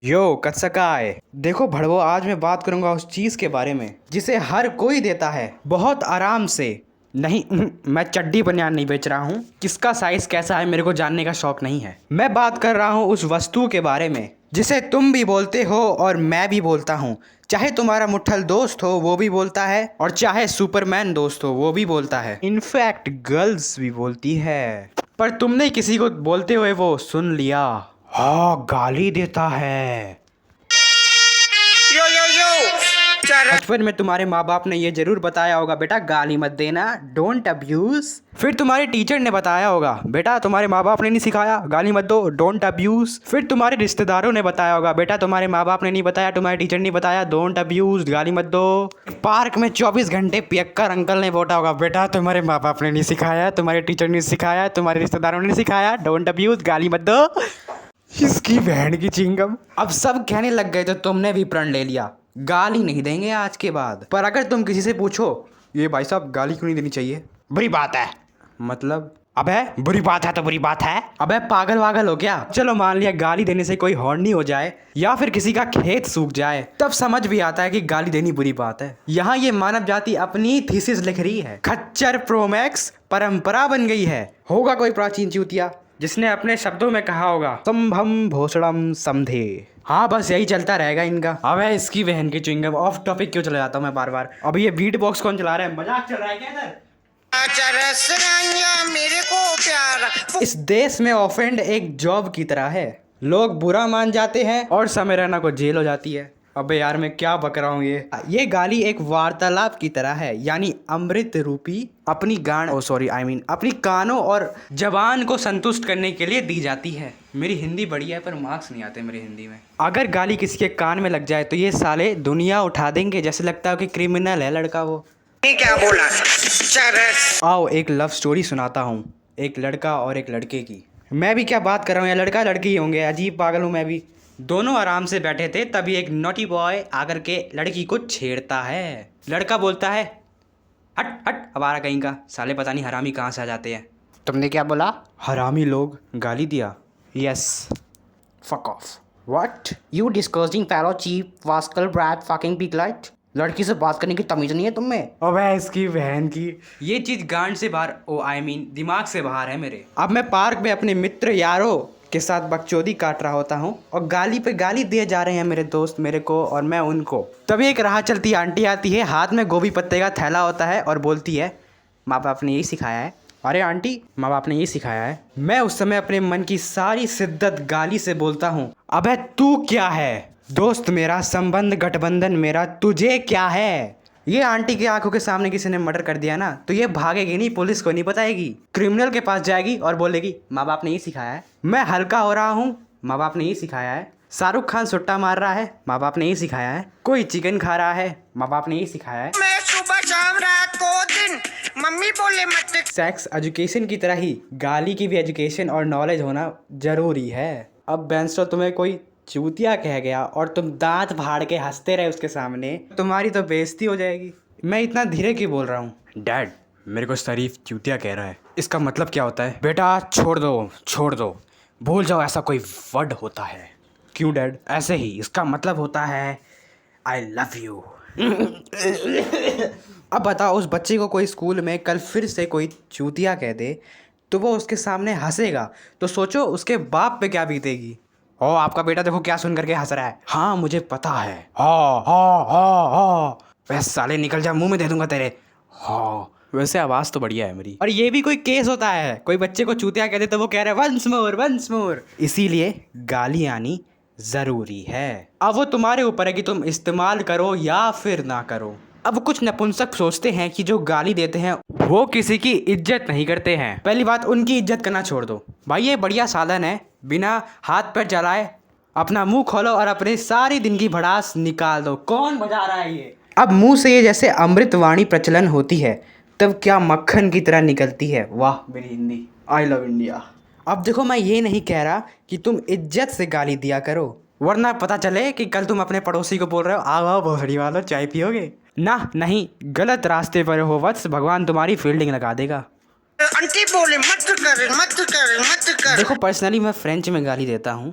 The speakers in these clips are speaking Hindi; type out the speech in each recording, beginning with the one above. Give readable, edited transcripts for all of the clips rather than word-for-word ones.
यो कत्सकाय। देखो भड़वो, आज मैं बात करूंगा उस चीज के बारे में जिसे हर कोई देता है बहुत आराम से। नहीं, मैं चड्डी बनियान नहीं बेच रहा हूँ। किसका साइज कैसा है मेरे को जानने का शौक नहीं है। मैं बात कर रहा हूँ उस वस्तु के बारे में जिसे तुम भी बोलते हो और मैं भी बोलता हूँ। चाहे तुम्हारा मुट्ठल दोस्त हो वो भी बोलता है, और चाहे सुपरमैन दोस्त हो वो भी बोलता है। इनफैक्ट गर्ल्स भी बोलती है। पर तुमने किसी को बोलते हुए वो सुन लिया। हाँ, गाली देता है। यो यो यो बचपन में तुम्हारे माँ बाप ने ये जरूर बताया होगा, बेटा गाली मत देना, डोंट अब्यूज। फिर तुम्हारे टीचर ने बताया होगा, बेटा तुम्हारे माँ बाप ने नहीं सिखाया, गाली मत दो, डोंट अब्यूज। फिर तुम्हारे रिश्तेदारों ने बताया होगा, बेटा तुम्हारे माँ बाप ने नहीं बताया, तुम्हारे टीचर ने बताया, डोंट अब्यूज, गाली मत दो। पार्क में 24 घंटे पियक्कर अंकल ने बोला होगा, बेटा तुम्हारे माँ बाप ने नहीं सिखाया, तुम्हारे टीचर ने सिखाया, तुम्हारे रिश्तेदारों ने नहीं सिखाया, डोंट अब्यूज, गाली मत दो। इसकी बहन की चिंगम। अब सब कहने लग गए तो तुमने भी प्रण ले लिया, गाली नहीं देंगे आज के बाद। पर अगर तुम किसी से पूछो, ये भाई साहब गाली क्यों नहीं देनी चाहिए, बुरी बात है, मतलब अबे बुरी बात है तो बुरी बात है, अबे पागल वागल हो क्या। चलो मान लिया गाली देने से कोई हॉर्नी हो जाए या फिर किसी का खेत सूख जाए, तब समझ भी आता है कि गाली देनी बुरी बात है। यहाँ ये मानव जाति अपनी थीसिस लिख रही है। खच्चर प्रोमैक्स परंपरा बन गई है। होगा कोई प्राचीन चूतिया जिसने अपने शब्दों में कहा होगा, संभम भोसड़म समधे। हाँ, बस यही चलता रहेगा इनका। अबे इसकी बहन की च्युइंगम। ऑफ टॉपिक क्यों चला जाता हूँ मैं बार बार। अभी ये बीट बॉक्स कौन चला रहा है, मजाक चल रहा है क्या इधर? मेरे को प्यार। इस देश में ऑफेंड एक जॉब की तरह है। लोग बुरा मान जाते हैं और समय रहना को जेल हो जाती है। अबे यार मैं क्या बक रहा हूँ। ये गाली एक वार्तालाप की तरह है, यानी अमृत रूपी अपनी अपनी कानों और जबान को संतुष्ट करने के लिए दी जाती है। मेरी हिंदी बढ़िया है पर मार्क्स नहीं आते मेरी हिंदी में। अगर गाली किसी के कान में लग जाए तो ये साले दुनिया उठा देंगे, जैसे लगता है कि क्रिमिनल है लड़का वो। क्या बोला? चरस। आओ एक लव स्टोरी सुनाता हूँ, एक लड़का और एक लड़के की। मैं भी क्या बात कर रहा हूँ, या लड़का लड़की ही होंगे, अजीब पागल हूँ मैं भी। दोनों आराम से बैठे थे, तभी एक नॉटी बॉय आकर के लड़की को छेड़ता है। लड़का बोलता है, हट हट हमारा कहीं का, साले पता नहीं हरामी कहाँ से आ जाते हैं। तुमने क्या बोला? हरामी लोग। गाली दिया। Yes, fuck off. What you disgusting fellow cheap rascal brat fucking piglet. लड़की से बात करने की तमीज नहीं है तुम में? अबे इसकी बहन की। ये चीज गांड से बाहर, दिमाग से बाहर है मेरे। अब मैं पार्क में अपने मित्र यारों के साथ बकचोदी काट रहा होता हूँ और गाली पे गाली दिए जा रहे हैं मेरे दोस्त मेरे को और मैं उनको। तभी एक राह चलती आंटी आती है, हाथ में गोभी पत्ते का थैला होता है और बोलती है, माँ बाप ने यही सिखाया है। अरे आंटी, माँ बाप ने यही सिखाया है। मैं उस समय अपने मन की सारी शिद्दत गाली से बोलता हूँ, अबे तू क्या है, दोस्त मेरा, संबंध गठबंधन मेरा, तुझे क्या है। ये आंटी की आंखों के सामने किसी ने मर्डर कर दिया ना तो ये भागेगी नहीं, पुलिस को नहीं बताएगी, क्रिमिनल के पास जाएगी और बोलेगी, माँ बाप ने यही सिखाया है। मैं हल्का हो रहा हूँ, माँ बाप ने यही सिखाया है। शाहरुख खान सुट्टा मार रहा है, माँ बाप ने यही सिखाया है। कोई चिकन खा रहा है, माँ बाप ने यही सिखाया है। मैं सुबह शाम रात को दिन मम्मी बोले मत। सेक्स एजुकेशन की तरह ही गाली की भी एजुकेशन और नॉलेज होना जरूरी है। अब बैंसो तुम्हें कोई चूतिया कह गया और तुम दांत फाड़ के हंसते रहे उसके सामने, तुम्हारी तो बेइज्जती हो जाएगी। मैं इतना धीरे क्यों बोल रहा हूँ? डैड, मेरे को शरीफ चूतिया कह रहा है, इसका मतलब क्या होता है? बेटा छोड़ दो, भूल जाओ ऐसा कोई वर्ड होता है। क्यों डैड? ऐसे ही, इसका मतलब होता है आई लव यू। अब बताओ, उस बच्चे को कोई स्कूल में कल फिर से कोई चूतिया कह दे तो वो उसके सामने हंसेगा, तो सोचो उसके बाप पे क्या बीतेगी। ओ आपका बेटा देखो क्या सुन करके हंस रहा है। हाँ मुझे पता है। हाँ हाँ हाँ हाँ, वैसे साले निकल जा, मुंह में दे दूंगा तेरे। हाँ वैसे आवाज़ तो बढ़िया है मेरी। और ये भी कोई केस होता है, कोई बच्चे को चूतिया कहते तो वो कह रहे वंस मोर। इसीलिए गाली आनी ज़रूरी है। अब वो तुम्हारे ऊपर है कि तुम इस्तेमाल करो या फिर ना करो। अब कुछ नपुंसक सोचते हैं कि जो गाली देते हैं वो किसी की इज्जत नहीं करते हैं। पहली बात, उनकी इज्जत करना छोड़ दो भाई, ये बढ़िया साधन है, बिना हाथ पैर चलाए अपना मुंह खोलो और अपने सारी दिन की भड़ास निकाल दो। कौन बजा रहा है ये? अब मुंह से ये जैसे अमृतवाणी प्रचलन होती है, तब क्या मक्खन की तरह निकलती है। वाह मेरी हिंदी, आई लव इंडिया। अब देखो, मैं ये नहीं कह रहा कि तुम इज्जत से गाली दिया करो, वरना पता चले कि कल तुम अपने पड़ोसी को बोल रहे हो, आओ भोसड़ी वालों चाय पियोगे ना। नहीं, गलत रास्ते पर हो वत्स, भगवान तुम्हारी फील्डिंग लगा देगा। आंटी बोले मत कर। देखो पर्सनली मैं फ्रेंच में गाली देता हूँ।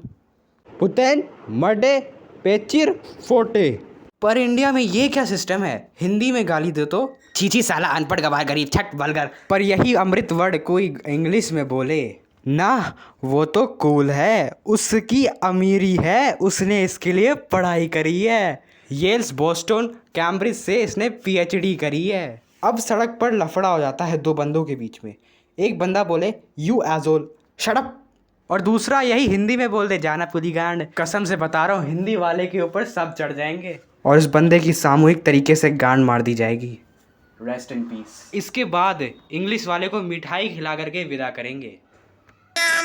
पुतेन मडे पेचिर फोटे। पर इंडिया में ये क्या सिस्टम है, हिंदी में गाली दो तो चीची साला अनपढ़ गवार गरीब छट बलगर, पर यही अमृत वर्ड कोई इंग्लिश में बोले ना, वो तो कूल है, उसकी अमीरी है, उसने इसके लिए पढ़ाई करी है, येल्स बोस्टन कैम्ब्रिज से इसने पीएचडी करी है। अब सड़क पर लफड़ा हो जाता है दो बंदों के बीच में, एक बंदा बोले यू एजोल शट अप, और दूसरा यही हिंदी में बोल दे जाना पुली गांड। कसम से बता रहा हूँ हिंदी वाले के ऊपर सब चढ़ जाएंगे और इस बंदे की सामूहिक तरीके से गांड मार दी जाएगी। Rest in peace. इसके बाद इंग्लिश वाले को मिठाई खिला करके विदा करेंगे।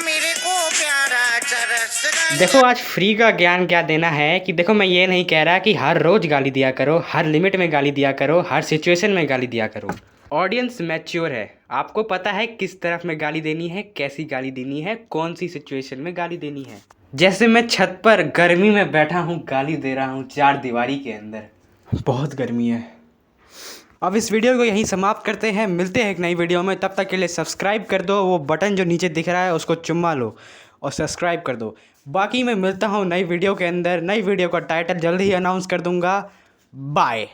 मेरे को प्यारा चरस देखो आज फ्री का ज्ञान क्या देना है कि देखो मैं ये नहीं कह रहा कि हर रोज गाली दिया करो, हर लिमिट में गाली दिया करो, हर सिचुएशन में गाली दिया करो। ऑडियंस मैच्योर है, आपको पता है किस तरफ में गाली देनी है, कैसी गाली देनी है, कौन सी सिचुएशन में गाली देनी है। जैसे मैं छत पर गर्मी में बैठा हूँ, गाली दे रहा हूँ चार दीवारी के अंदर, बहुत गर्मी है। अब इस वीडियो को यहीं समाप्त करते हैं, मिलते हैं एक नई वीडियो में, तब तक के लिए सब्सक्राइब कर दो, वो बटन जो नीचे दिख रहा है उसको चुम्मा लो और सब्सक्राइब कर दो। बाकी मैं मिलता हूँ नई वीडियो के अंदर, नई वीडियो का टाइटल जल्द ही अनाउंस कर दूंगा। बाय।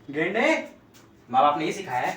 गेंडे माँ बाप ने ये सिखाया है।